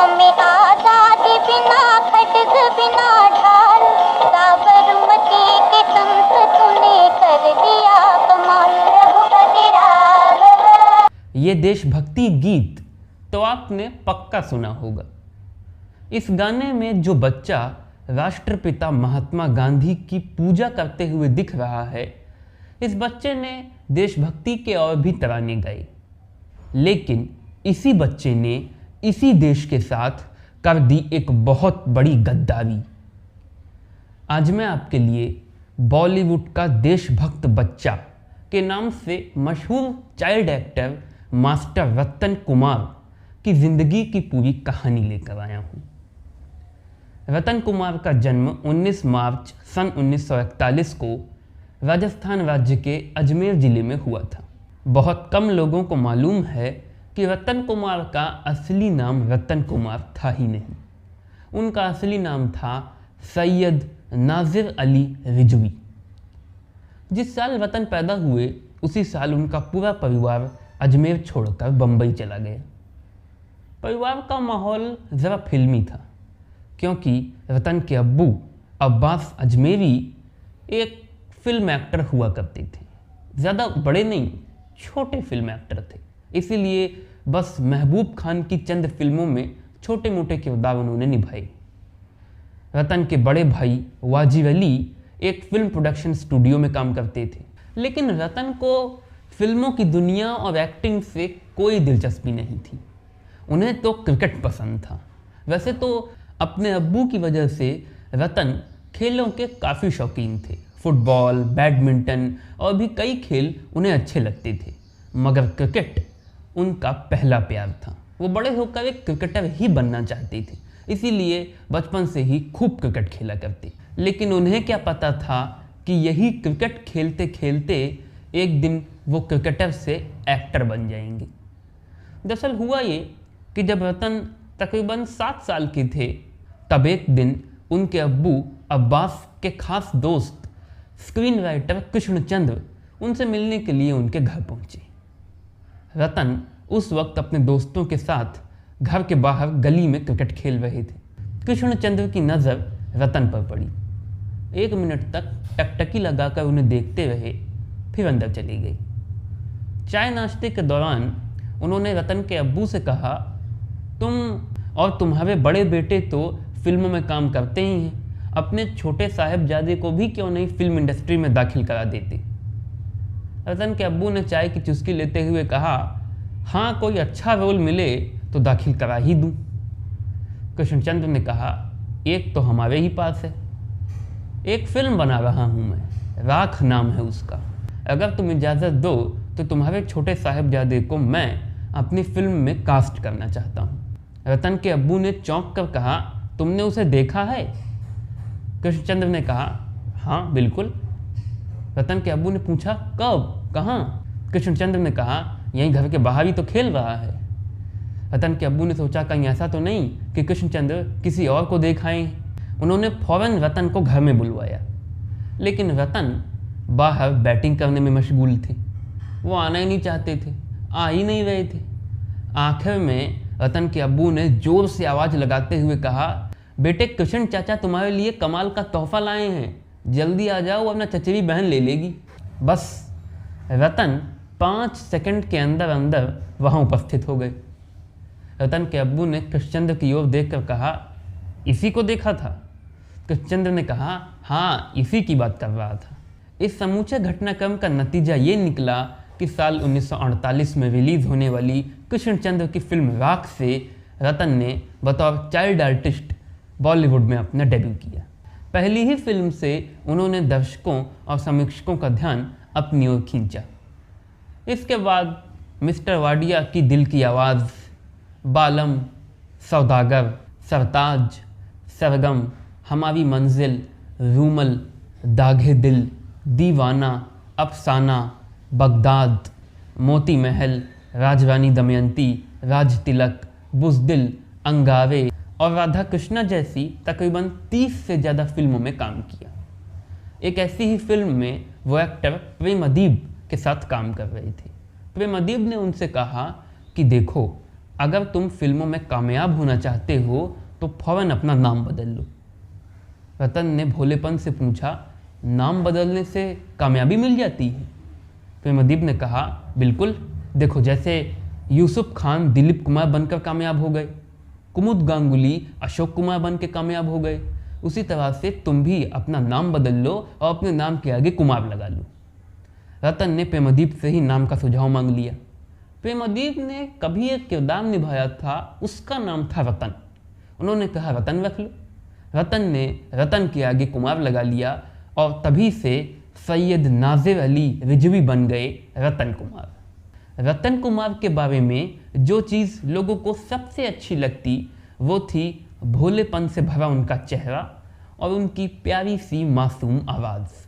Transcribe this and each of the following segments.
में आजादी बिना खड्ग बिना ढाल, साबरमती के संत तूने कर दिया कमाल। रघुपति राघव। ये देशभक्ति गीत तो आपने पक्का सुना होगा। इस गाने में जो बच्चा राष्ट्रपिता महात्मा गांधी की पूजा करते हुए दिख रहा है, इस बच्चे ने देशभक्ति के और भी तराने गाए, लेकिन इसी बच्चे ने इसी देश के साथ कर दी एक बहुत बड़ी गद्दारी। आज मैं आपके लिए बॉलीवुड का देशभक्त बच्चा के नाम से मशहूर child actor master Ratan Kumar की जिंदगी की पूरी कहानी लेकर आया हूँ। रतन कुमार का जन्म 19 मार्च सन 1941 को राजस्थान राज्य के अजमेर ज़िले में हुआ था। बहुत कम लोगों को मालूम है कि रतन कुमार का असली नाम रतन कुमार था ही नहीं। उनका असली नाम था सैयद नाजिर अली रिजवी। जिस साल रतन पैदा हुए उसी साल उनका पूरा परिवार अजमेर छोड़कर बम्बई चला गया। परिवार का माहौल ज़रा फिल्मी था, क्योंकि रतन के अब्बू अब्बास अजमेरी एक फिल्म एक्टर हुआ करते थे। ज़्यादा बड़े नहीं, छोटे फिल्म एक्टर थे, इसीलिए बस महबूब खान की चंद फिल्मों में छोटे मोटे किरदार उन्होंने निभाए। रतन के बड़े भाई वाजिब अली एक फिल्म प्रोडक्शन स्टूडियो में काम करते थे, लेकिन रतन को फिल्मों की दुनिया और एक्टिंग से कोई दिलचस्पी नहीं थी। उन्हें तो क्रिकेट पसंद था। वैसे तो अपने अब्बू की वजह से रतन खेलों के काफ़ी शौकीन थे। फुटबॉल, बैडमिंटन और भी कई खेल उन्हें अच्छे लगते थे, मगर क्रिकेट उनका पहला प्यार था। वो बड़े होकर एक क्रिकेटर ही बनना चाहते थे, इसीलिए बचपन से ही खूब क्रिकेट खेला करते। लेकिन उन्हें क्या पता था कि यही क्रिकेट खेलते खेलते एक दिन वो क्रिकेटर से एक्टर बन जाएंगे। दरअसल हुआ ये कि जब रतन तकरीबन 7 साल के थे, तब एक दिन उनके अब्बू अब्बास के खास दोस्त स्क्रीन राइटर कृष्णचंद्र उनसे मिलने के लिए उनके घर पहुंचे। रतन उस वक्त अपने दोस्तों के साथ घर के बाहर गली में क्रिकेट खेल रहे थे। कृष्णचंद्र की नज़र रतन पर पड़ी। 1 मिनट तक टकटकी लगाकर उन्हें देखते रहे, फिर अंदर चली गई। चाय नाश्ते के दौरान उन्होंने रतन के अब्बू से कहा, तुम और तुम्हारे बड़े बेटे तो फिल्मों में काम करते ही हैं, अपने छोटे साहिबजादे को भी क्यों नहीं फिल्म इंडस्ट्री में दाखिल करा देते। रतन के अब्बू ने चाय की चुस्की लेते हुए कहा, हाँ, कोई अच्छा रोल मिले तो दाखिल करा ही दूँ। कृष्णचंद्र ने कहा, एक तो हमारे ही पास है, एक फिल्म बना रहा हूँ मैं, राख नाम है उसका। अगर तुम इजाज़त दो तो तुम्हारे छोटे साहिबजादे को मैं अपनी फिल्म में कास्ट करना चाहता हूँ। रतन के अब्बू ने चौंक कर कहा, तुमने उसे देखा है? कृष्णचंद्र ने कहा, हाँ बिल्कुल। रतन के अब्बू ने पूछा, कब, कहाँ? कृष्णचंद्र ने कहा, यहीं घर के बाहर ही तो खेल रहा है। रतन के अब्बू ने सोचा कहीं ऐसा तो नहीं कि कृष्णचंद्र किसी और को देख आए। उन्होंने फौरन रतन को घर में बुलवाया, लेकिन रतन बाहर बैटिंग करने में मशगूल थे। वो आना ही नहीं चाहते थे, आ ही नहीं रहे थे। आखिर में रतन के अब्बू ने जोर से आवाज़ लगाते हुए कहा, बेटे, कृष्ण चाचा तुम्हारे लिए कमाल का तोहफा लाए हैं, जल्दी आ जाओ वरना चचेरी बहन ले लेगी। बस रतन 5 सेकंड के अंदर अंदर वहाँ उपस्थित हो गए। रतन के अब्बू ने कृष्णचंद्र की ओर देखकर कहा, इसी को देखा था? कृष्णचंद्र ने कहा, हाँ, इसी की बात कर रहा था। इस समूचे घटनाक्रम का नतीजा ये निकला कि साल 1948 में रिलीज़ होने वाली कृष्णचंद्र की फिल्म राख से रतन ने बतौर चाइल्ड आर्टिस्ट बॉलीवुड में अपना डेब्यू किया। पहली ही फिल्म से उन्होंने दर्शकों और समीक्षकों का ध्यान अपनी ओर खींचा। इसके बाद मिस्टर वाडिया की दिल की आवाज़, बालम, सौदागर, सरताज, सरगम, हमारी मंजिल, रूमल, दागे दिल, दीवाना, अफसाना, बगदाद, मोती महल, राजरानी दमयंती, राज तिलक, बुज़दिल, अंगारे और राधा कृष्णा जैसी तकरीबन 30 से ज़्यादा फिल्मों में काम किया। एक ऐसी ही फिल्म में वो एक्टर प्रेम अदीब के साथ काम कर रहे थे। प्रेम अदीब ने उनसे कहा कि देखो, अगर तुम फिल्मों में कामयाब होना चाहते हो तो फौरन अपना नाम बदल लो। रतन ने भोलेपन से पूछा, नाम बदलने से कामयाबी मिल जाती है? प्रेमदीप ने कहा, बिल्कुल। देखो, जैसे यूसुफ खान दिलीप कुमार बनकर कामयाब हो गए, कुमुद गांगुली अशोक कुमार बन के कामयाब हो गए, उसी तरह से तुम भी अपना नाम बदल लो और अपने नाम के आगे कुमार लगा लो। रतन ने प्रेमदीप से ही नाम का सुझाव मांग लिया। प्रेमदीप ने कभी एक किरदार निभाया था, उसका नाम था रतन। उन्होंने कहा, रतन रख लो। रतन ने रतन के आगे कुमार लगा लिया और तभी से सैयद नाजिर अली रिजवी बन गए रतन कुमार। रतन कुमार के बारे में जो चीज़ लोगों को सबसे अच्छी लगती वो थी भोलेपन से भरा उनका चेहरा और उनकी प्यारी सी मासूम आवाज़।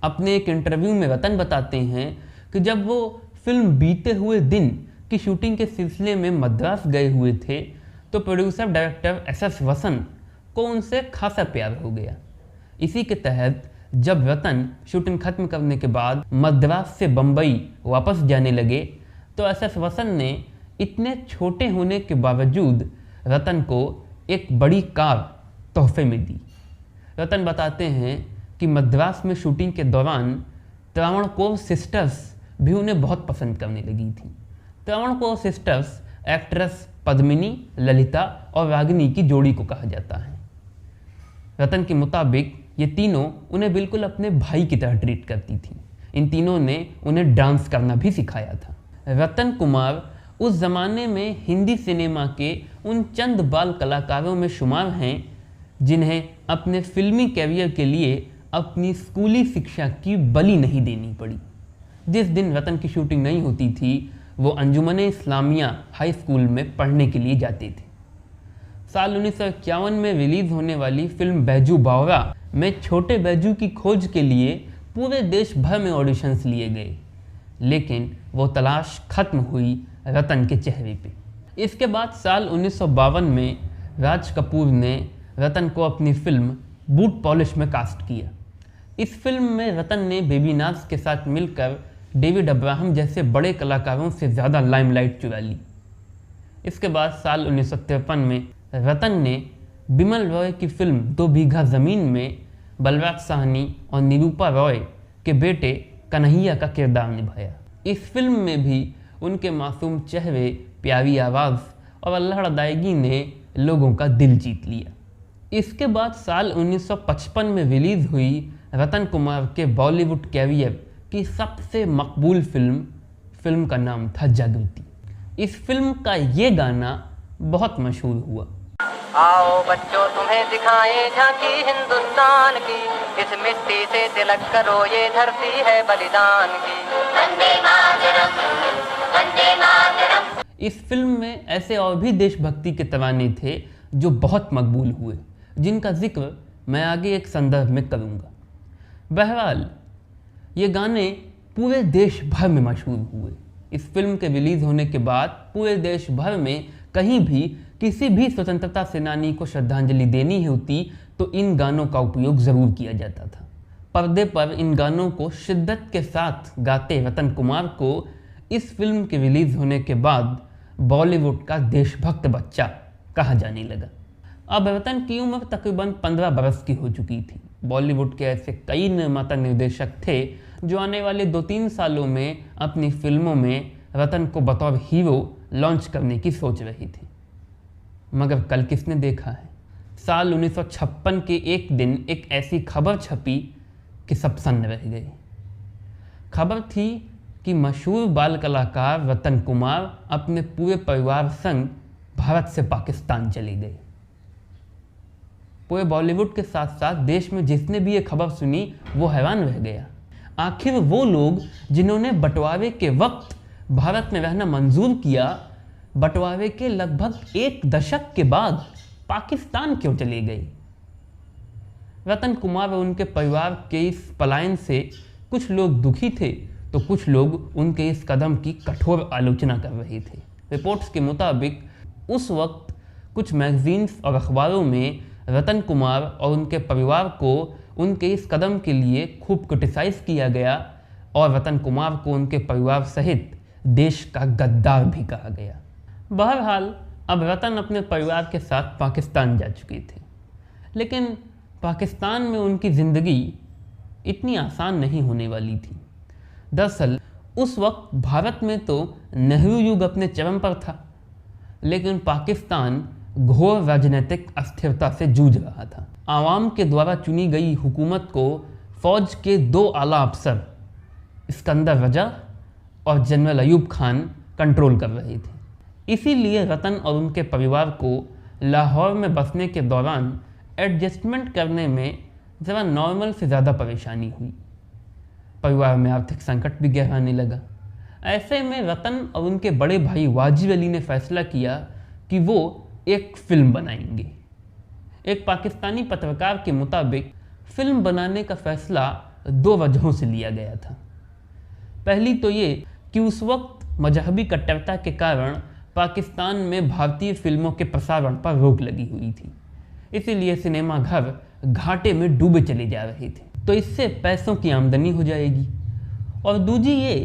अपने एक इंटरव्यू में रतन बताते हैं कि जब वो फिल्म बीते हुए दिन की शूटिंग के सिलसिले में मद्रास गए हुए थे तो प्रोड्यूसर डायरेक्टर एस वसंत को उनसे खासा प्यार हो गया। इसी के तहत जब रतन शूटिंग खत्म करने के बाद मद्रास से बम्बई वापस जाने लगे तो एस वसंत ने इतने छोटे होने के बावजूद रतन को एक बड़ी कार तोहफे में दी। रतन बताते हैं कि मद्रास में शूटिंग के दौरान त्रावणकोर सिस्टर्स भी उन्हें बहुत पसंद करने लगी थी। त्रावणकोर सिस्टर्स एक्ट्रेस पद्मिनी, ललिता और रागिनी की जोड़ी को कहा जाता है। रतन के मुताबिक ये तीनों उन्हें बिल्कुल अपने भाई की तरह ट्रीट करती थी। इन तीनों ने उन्हें डांस करना भी सिखाया था। रतन कुमार उस ज़माने में हिंदी सिनेमा के उन चंद बाल कलाकारों में शुमार हैं जिन्हें अपने फिल्मी कैरियर के लिए अपनी स्कूली शिक्षा की बलि नहीं देनी पड़ी। जिस दिन रतन की शूटिंग नहीं होती थी वो अंजुमन-ए इस्लामिया हाई स्कूल में पढ़ने के लिए जाते थे। साल 1951 में रिलीज होने वाली फिल्म बैजू बावरा में छोटे बैजू की खोज के लिए पूरे देश भर में ऑडिशंस लिए गए, लेकिन वो तलाश खत्म हुई रतन के चेहरे पे। इसके बाद साल 1952 में राज कपूर ने रतन को अपनी फिल्म बूट पॉलिश में कास्ट किया। इस फिल्म में रतन ने बेबी नाज के साथ मिलकर डेविड अब्राहम जैसे बड़े कलाकारों से ज़्यादा लाइमलाइट चुरा ली। इसके बाद साल 1953 में रतन ने बिमल रॉय की फिल्म 2 बीघा ज़मीन में बलराज साहनी और निरूपा रॉय के बेटे कन्हैया का किरदार निभाया। इस फिल्म में भी उनके मासूम चेहरे, प्यारी आवाज़ और अल्लाह अदायगी ने लोगों का दिल जीत लिया। इसके बाद साल 1955 में रिलीज़ हुई रतन कुमार के बॉलीवुड कैरियर की सबसे मकबूल फिल्म का नाम था जागृति। इस फिल्म का ये गाना बहुत मशहूर हुआ। आओ बच्चों तुम्हें दिखाएं झांकी हिंदुस्तान की, इस मिट्टी से तिलक करो ये धरती है बलिदान की। वंदे मातरम, वंदे मातरम। इस फिल्म में ऐसे और भी देशभक्ति के तराने थे जो बहुत मकबूल हुए, जिनका जिक्र मैं आगे एक संदर्भ में करूँगा। बहरहाल ये गाने पूरे देश भर में मशहूर हुए। इस फिल्म के रिलीज़ होने के बाद पूरे देश भर में कहीं भी किसी भी स्वतंत्रता सेनानी को श्रद्धांजलि देनी होती तो इन गानों का उपयोग ज़रूर किया जाता था। पर्दे पर इन गानों को शिद्दत के साथ गाते रतन कुमार को इस फिल्म के रिलीज़ होने के बाद बॉलीवुड का देशभक्त बच्चा कहा जाने लगा। अब रतन की उम्र तकरीबन 15 बरस की हो चुकी थी। बॉलीवुड के ऐसे कई निर्माता निर्देशक थे जो आने वाले 2-3 सालों में अपनी फिल्मों में रतन को बतौर हीरो लॉन्च करने की सोच रही थी, मगर कल किसने देखा है। साल 1956 के एक दिन एक ऐसी खबर छपी कि सब सन्न रह गए। खबर थी कि मशहूर बाल कलाकार रतन कुमार अपने पूरे परिवार संग भारत से पाकिस्तान चले गए। पूरे बॉलीवुड के साथ साथ देश में जिसने भी ये खबर सुनी वो हैरान रह गया। आखिर वो लोग जिन्होंने बंटवारे के वक्त भारत में रहना मंजूर किया, बंटवारे के लगभग 1 दशक के बाद पाकिस्तान क्यों चले गए। रतन कुमार और उनके परिवार के इस पलायन से कुछ लोग दुखी थे तो कुछ लोग उनके इस कदम की कठोर आलोचना कर रहे थे। रिपोर्ट्स के मुताबिक उस वक्त कुछ मैगजीन्स और अखबारों में रतन कुमार और उनके परिवार को उनके इस कदम के लिए खूब क्रिटिसाइज़ किया गया और रतन कुमार को उनके परिवार सहित देश का गद्दार भी कहा गया। बहरहाल अब रतन अपने परिवार के साथ पाकिस्तान जा चुके थे, लेकिन पाकिस्तान में उनकी ज़िंदगी इतनी आसान नहीं होने वाली थी। दरअसल उस वक्त भारत में तो नेहरू युग अपने चरम पर था, लेकिन पाकिस्तान घोर राजनीतिक अस्थिरता से जूझ रहा था। आवाम के द्वारा चुनी गई हुकूमत को फौज के 2 आला अफसर इस्कंदर रजा और जनरल अयूब खान कंट्रोल कर रहे थे। इसीलिए रतन और उनके परिवार को लाहौर में बसने के दौरान एडजस्टमेंट करने में ज़रा नॉर्मल से ज़्यादा परेशानी हुई। परिवार में आर्थिक संकट भी गहराने लगा। ऐसे में रतन और उनके बड़े भाई वाजिब अली ने फैसला किया कि वो एक फ़िल्म बनाएंगे। एक पाकिस्तानी पत्रकार के मुताबिक फ़िल्म बनाने का फ़ैसला 2 वजहों से लिया गया था। पहली तो ये कि उस वक्त मजहबी कट्टरता के कारण पाकिस्तान में भारतीय फिल्मों के प्रसारण पर रोक लगी हुई थी, इसीलिए सिनेमा घर घाटे में डूबे चले जा रहे थे, तो इससे पैसों की आमदनी हो जाएगी। और दूजी ये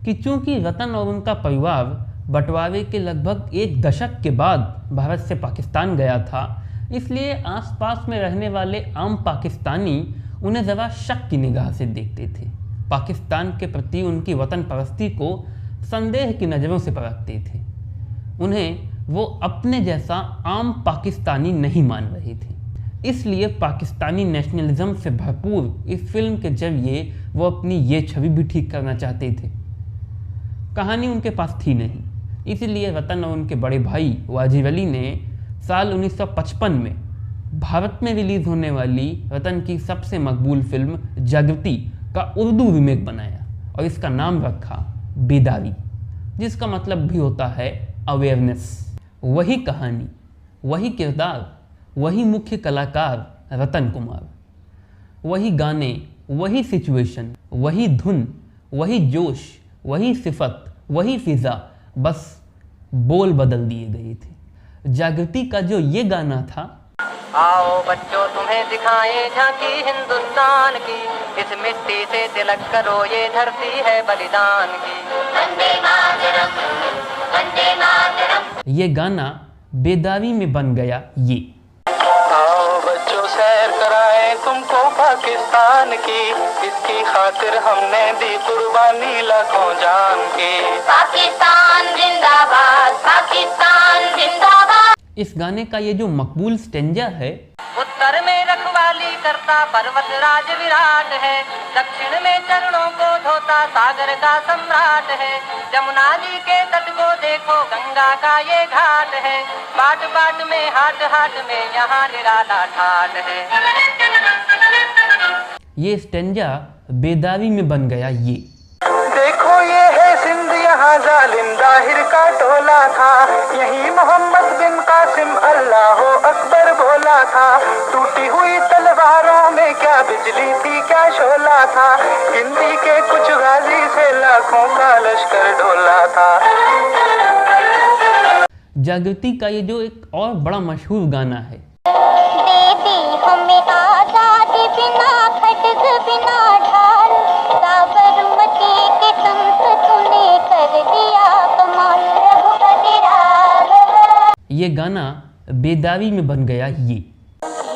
कि चूंकि रतन और उनका परिवार बंटवारे के लगभग 1 दशक के बाद भारत से पाकिस्तान गया था, इसलिए आसपास में रहने वाले आम पाकिस्तानी उन्हें ज़रा शक की निगाह से देखते थे। पाकिस्तान के प्रति उनकी वतन परस्ती को संदेह की नज़रों से परखते थे। उन्हें वो अपने जैसा आम पाकिस्तानी नहीं मान रहे थे, इसलिए पाकिस्तानी नेशनलिज्म से भरपूर इस फिल्म के जरिए वो अपनी ये छवि भी ठीक करना चाहते थे। कहानी उनके पास थी नहीं, इसलिए रतन और उनके बड़े भाई वाजिब अली ने साल 1955 में भारत में रिलीज़ होने वाली रतन की सबसे मकबूल फिल्म जागृति का उर्दू रीमेक बनाया और इसका नाम रखा बेदारी, जिसका मतलब भी होता है अवेयरनेस। वही कहानी, वही किरदार, वही मुख्य कलाकार रतन कुमार, वही गाने, वही सिचुएशन, वही धुन, वही जोश, वही सिफत, वही फिज़ा, बस बोल बदल दिए गए थे। जागृति का जो ये गाना था, आओ बच्चों तुम्हें दिखाएं झांकी हिंदुस्तान की, इस मिट्टी से तिलक करो ये धरती है बलिदान की। वंदे मातरम, वंदे मातरम। ये गाना बेदारी में बन गया ये। आओ बच्चों सैर कराएं तुमको पाकिस्तान की, इसकी खातिर हमने दी कुर्बानी लाखों जान की। पाकिस्तान जिंदाबाद, पाकिस्तान जिंदाबाद। इस गाने का ये जो मकबूल स्टेंजा है, उत्तर में रखवाली करता पर्वत राज विराट है, दक्षिण में चरणों को धोता सागर का सम्राट है। जमुना जी के तट को देखो गंगा का ये घाट है, बाट बाट में हाट हाट में यहाँ निराला ठाट है। ये स्टेंजा बेदारी में बन गया ये। देखो ये है सिंध, यहाँ जालिम दाहिर का टोला था, यही मोहम्मद बिन कासिम अल्लाह अकबर बोला था। टूटी हुई तलवारों में क्या बिजली थी, क्या शोला था, हिंदी के कुछ गाजी से लाखों का लश्कर डोला था। जागृति का ये जो एक और बड़ा मशहूर गाना है, दे दी हमें आजादी बिना खड्ग बिना ढाल, साबरमती के संत तूने कर दिया कमाल, रघुपति राघव। ये गाना बेदारी में बन गया ये।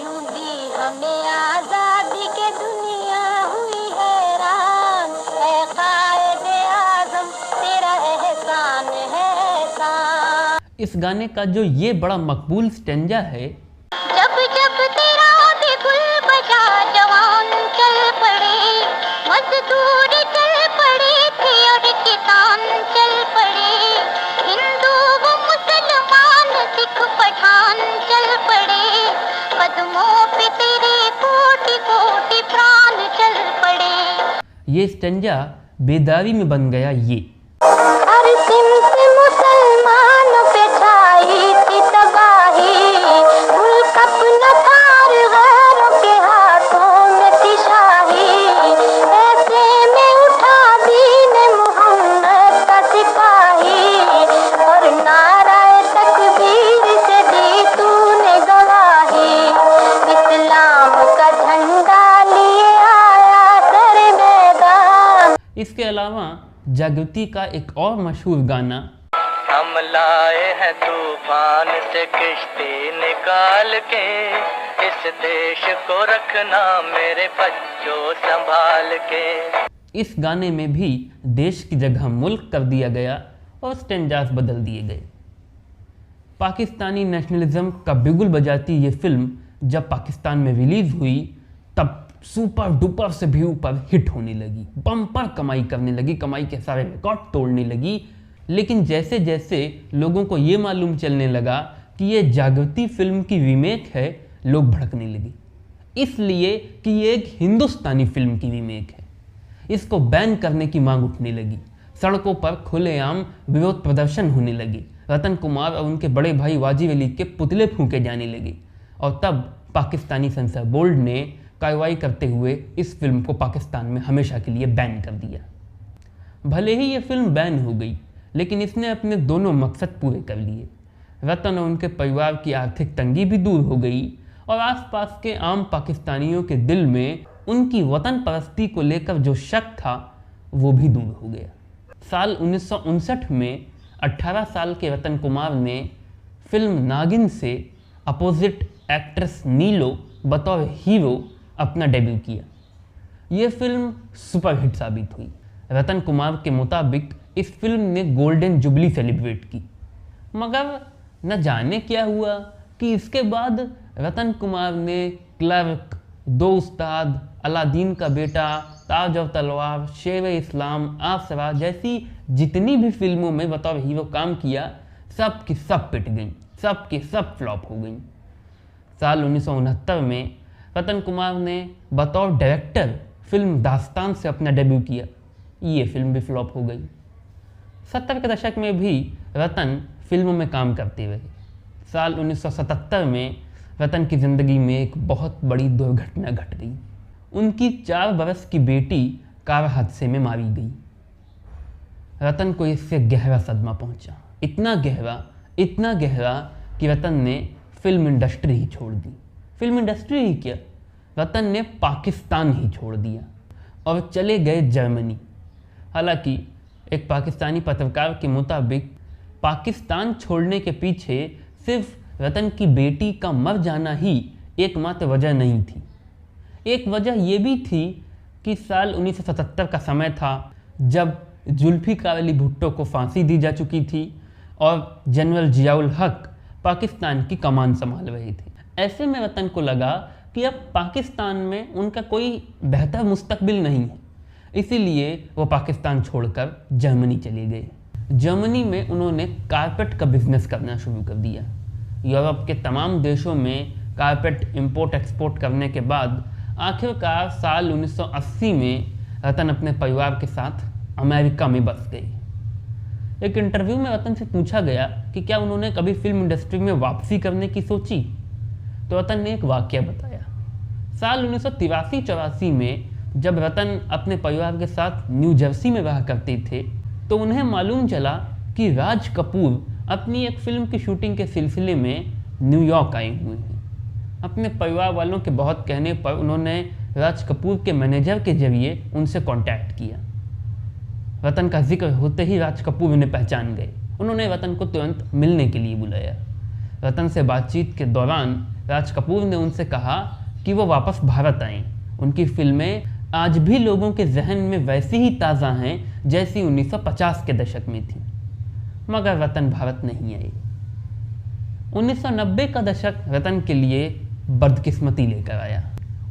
यूं दी हमें आजादी के दुनिया हुई हैरान, ऐ कायदे आज़म तेरा एहसान है एहसान। इस गाने का जो ये बड़ा मकबूल स्टेंजा है, जब जब तेरा बिगुल बजा जवान चल पड़े, मजदूर चल पड़े थे और किसान चल पड़े, हिंदू व मुसलमान सिख पठान चल पड़े, कदमों पे तेरे कोटि कोटि प्राण चल पड़े। ये स्टेंजा बेदारी में बन गया ये। हर सिमत मुसलमान पे छाई थी तबाही, मुल्क अपना थार गैरों के हाथों में थी शाही, ऐसे में उठा दीन मुहम्मद का सिपाही, और नाराए तकबीर से दी तूने गवाही, इस्लाम का झंडा लिए आया सर मैदान। इसके अलावा जागृति का एक और मशहूर गाना, हम लाए हैं तूफान से किश्ती निकाल के, इस देश को रखना मेरे बच्चों संभाल के। इस गाने में भी देश की जगह मुल्क कर दिया गया और स्टेंजास बदल दिए गए। पाकिस्तानी नेशनलिज्म का बिगुल बजाती ये फिल्म जब पाकिस्तान में रिलीज हुई तब सुपर डुपर से भी ऊपर हिट होने लगी, बम्पर कमाई करने लगी, कमाई के सारे रिकॉर्ड तोड़ने लगी। लेकिन जैसे जैसे लोगों को ये मालूम चलने लगा कि ये जागृति फिल्म की रीमेक है, लोग भड़कने लगे, इसलिए कि ये एक हिंदुस्तानी फिल्म की रीमेक है। इसको बैन करने की मांग उठने लगी, सड़कों पर खुलेआम विरोध प्रदर्शन होने लगे, रतन कुमार और उनके बड़े भाई वाजिब अली के पुतले फूंके जाने लगे और तब पाकिस्तानी सेंसर बोर्ड ने कार्रवाई करते हुए इस फिल्म को पाकिस्तान में हमेशा के लिए बैन कर दिया। भले ही ये फिल्म बैन हो गई, लेकिन इसने अपने दोनों मकसद पूरे कर लिए। रतन और उनके परिवार की आर्थिक तंगी भी दूर हो गई और आसपास के आम पाकिस्तानियों के दिल में उनकी वतन परस्ती को लेकर जो शक था वो भी दूर हो गया। साल 1959 में 18 साल के रतन कुमार ने फिल्म नागिन से अपोजिट एक्ट्रेस नीलो बतौर हीरो अपना डेब्यू किया। ये फिल्म सुपरहिट साबित हुई। रतन कुमार के मुताबिक इस फिल्म ने गोल्डन जुबली सेलिब्रेट की, मगर न जाने क्या हुआ कि इसके बाद रतन कुमार ने क्लर्क, दो उस्ताद, अलादीन का बेटा, ताज और तलवार, शेर-ए-इस्लाम, आसरा जैसी जितनी भी फिल्मों में बतौर हीरो काम किया, सब की सब पिट गई, सब की सब फ्लॉप हो गई। साल 1969 में रतन कुमार ने बतौर डायरेक्टर फिल्म दास्तान से अपना डेब्यू किया। ये फिल्म भी फ्लॉप हो गई। 70 के दशक में भी रतन फिल्मों में काम करते रहे। साल 1977 में रतन की ज़िंदगी में एक बहुत बड़ी दुर्घटना घट गई। उनकी 4 बरस की बेटी कार हादसे में मारी गई। रतन को इससे गहरा सदमा पहुंचा, इतना गहरा कि रतन ने फिल्म इंडस्ट्री ही छोड़ दी। फिल्म इंडस्ट्री ही क्या, रतन ने पाकिस्तान ही छोड़ दिया और चले गए जर्मनी। हालांकि एक पाकिस्तानी पत्रकार के मुताबिक पाकिस्तान छोड़ने के पीछे सिर्फ रतन की बेटी का मर जाना ही एकमात्र वजह नहीं थी। एक वजह यह भी थी कि साल 1977 का समय था जब जुल्फिकार अली भुट्टो को फांसी दी जा चुकी थी और जनरल जियाउल हक पाकिस्तान की कमान संभाल रहे थे। ऐसे में रतन को लगा कि अब पाकिस्तान में उनका कोई बेहतर मुस्तकबिल नहीं है, इसीलिए वो पाकिस्तान छोड़कर जर्मनी चले गए। जर्मनी में उन्होंने कारपेट का बिजनेस करना शुरू कर दिया। यूरोप के तमाम देशों में कारपेट इंपोर्ट एक्सपोर्ट करने के बाद आखिरकार साल 1980 में रतन अपने परिवार के साथ अमेरिका में बस गए। एक इंटरव्यू में रतन से पूछा गया कि क्या उन्होंने कभी फिल्म इंडस्ट्री में वापसी करने की सोची, तो रतन ने एक वाकया बताया। साल 1983-84 में जब रतन अपने परिवार के साथ न्यू जर्सी में रहा करते थे तो उन्हें मालूम चला कि राज कपूर अपनी एक फिल्म की शूटिंग के सिलसिले में न्यूयॉर्क आए हुए हैं। अपने परिवार वालों के बहुत कहने पर उन्होंने राज कपूर के मैनेजर के जरिए उनसे कांटेक्ट किया। रतन का जिक्र होते ही राज कपूर उन्हें पहचान गए। उन्होंने रतन को तुरंत मिलने के लिए बुलाया। रतन से बातचीत के दौरान राज कपूर ने उनसे कहा कि वो वापस भारत आएं। उनकी फिल्में आज भी लोगों के जहन में वैसी ही ताज़ा हैं जैसी 1950 के दशक में थी, मगर रतन भारत नहीं आए। 1990 का दशक रतन के लिए बदकिस्मती लेकर आया।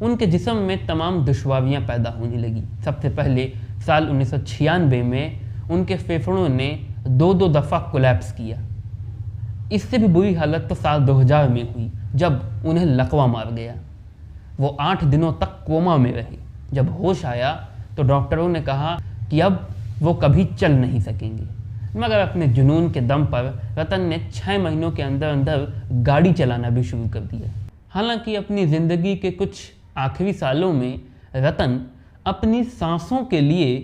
उनके जिस्म में तमाम दुश्वारियां पैदा होने लगी। सबसे पहले साल 1996 में उनके फेफड़ों ने 2 दफ़ा कोलैप्स किया। इससे भी बुरी हालत तो साल 2000 में हुई जब उन्हें लकवा मार गया। वो 8 दिनों तक कोमा में रहे। जब होश आया तो डॉक्टरों ने कहा कि अब वो कभी चल नहीं सकेंगे, मगर अपने जुनून के दम पर रतन ने 6 महीनों के अंदर अंदर गाड़ी चलाना भी शुरू कर दिया। हालांकि अपनी ज़िंदगी के कुछ आखिरी सालों में रतन अपनी सांसों के लिए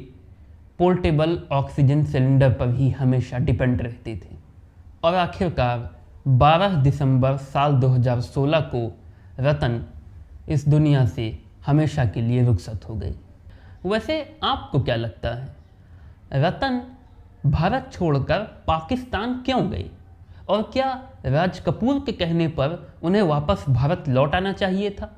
पोर्टेबल ऑक्सीजन सिलेंडर पर ही हमेशा डिपेंड रहते थे और आखिरकार 12 दिसंबर साल 2016 को रतन इस दुनिया से हमेशा के लिए रुखसत हो गई। वैसे आपको क्या लगता है, रतन भारत छोड़कर पाकिस्तान क्यों गए और क्या राज कपूर के कहने पर उन्हें वापस भारत लौट आना चाहिए था?